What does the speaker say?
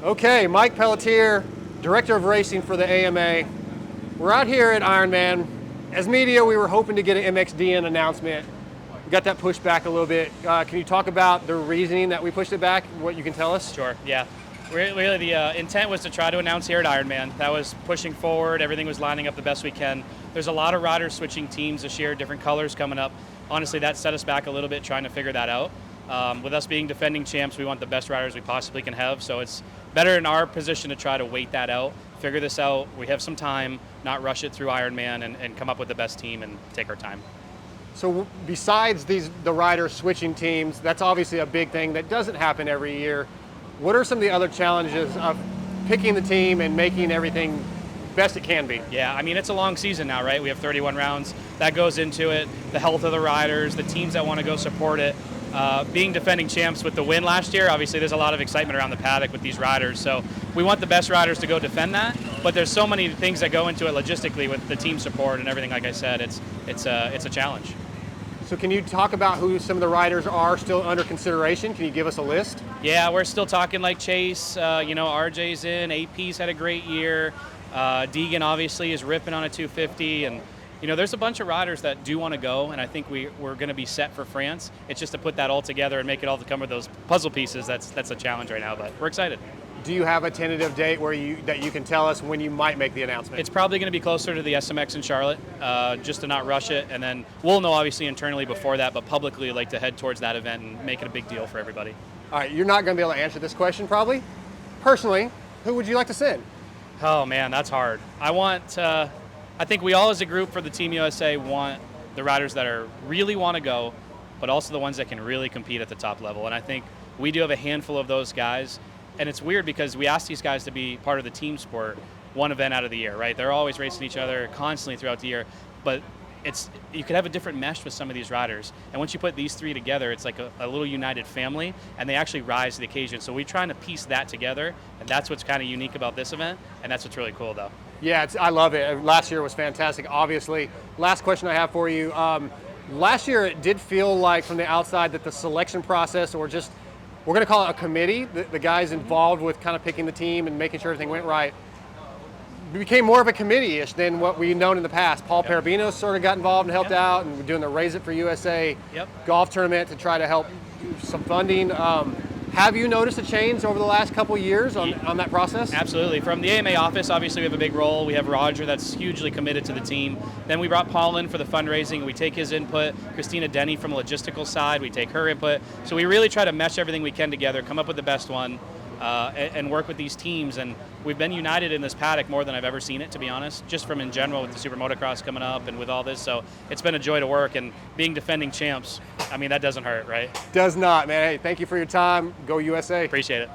Okay, Mike Pelletier, Director of Racing for the AMA. We're out here at Ironman. As media, we were hoping to get an MXDN announcement. We got that pushed back a little bit. Can you talk about the reasoning that we pushed it back, what you can tell us? Sure, yeah. Really, the intent was to try to announce here at Ironman. That was pushing forward. Everything was lining up the best we can. There's a lot of riders switching teams this year, different colors coming up. Honestly, that set us back a little bit trying to figure that out. With us being defending champs, we want the best riders we possibly can have. So it's better in our position to try to wait that out, figure this out. We have some time, not rush it through Ironman, and come up with the best team and take our time. So besides the riders switching teams, that's obviously a big thing that doesn't happen every year. What are some of the other challenges of picking the team and making everything best it can be? Yeah, I mean, it's a long season now, right? We have 31 rounds. That goes into it. The health of the riders, the teams that want to go support it. Being defending champs with the win last year, obviously there's a lot of excitement around the paddock with these riders. So we want the best riders to go defend that, but there's so many things that go into it logistically with the team support and everything. Like I said, it's a challenge. So can you talk about who some of the riders are still under consideration? Can you give us a list? Yeah, we're still talking like Chase, RJ's in, AP's had a great year. Deegan obviously is ripping on a 250, and there's a bunch of riders that do want to go, and I think we're going to be set for France. It's just to put that all together and make it all to come with those puzzle pieces. That's a challenge right now, but we're excited. Do you have a tentative date that you can tell us when you might make the announcement? It's probably going to be closer to the SMX in Charlotte, just to not rush it, and then we'll know obviously internally before that, but publicly I'd like to head towards that event and make it a big deal for everybody. All right, you're not going to be able to answer this question probably. Personally, who would you like to send? Oh man, that's hard. I think we all as a group for the Team USA want the riders that really want to go, but also the ones that can really compete at the top level. And I think we do have a handful of those guys. And it's weird because we ask these guys to be part of the team sport one event out of the year, right? They're always racing each other constantly throughout the year. But you could have a different mesh with some of these riders. And once you put these three together, it's like a little united family, and they actually rise to the occasion. So we're trying to piece that together, and that's what's kind of unique about this event, and that's what's really cool, though. Yeah, I love it. Last year was fantastic, obviously. Last question I have for you. Last year it did feel like from the outside that the selection process, or just, we're going to call it a committee, the guys involved with kind of picking the team and making sure everything went right, became more of a committee-ish than what we've known in the past. Paul Parabino sort of got involved and helped out, and we're doing the Raise It for USA golf tournament to try to help some funding. Have you noticed a change over the last couple of years on that process? Absolutely. From the AMA office, obviously we have a big role. We have Roger that's hugely committed to the team. Then we brought Paul in for the fundraising. We take his input. Christina Denny from the logistical side, we take her input. So we really try to mesh everything we can together, come up with the best one, and work with these teams. And we've been united in this paddock more than I've ever seen it, to be honest, just from in general with the Super Motocross coming up and with all this. So it's been a joy to work, and being defending champs, I mean, that doesn't hurt, right? Does not, man. Hey, thank you for your time. Go USA. Appreciate it.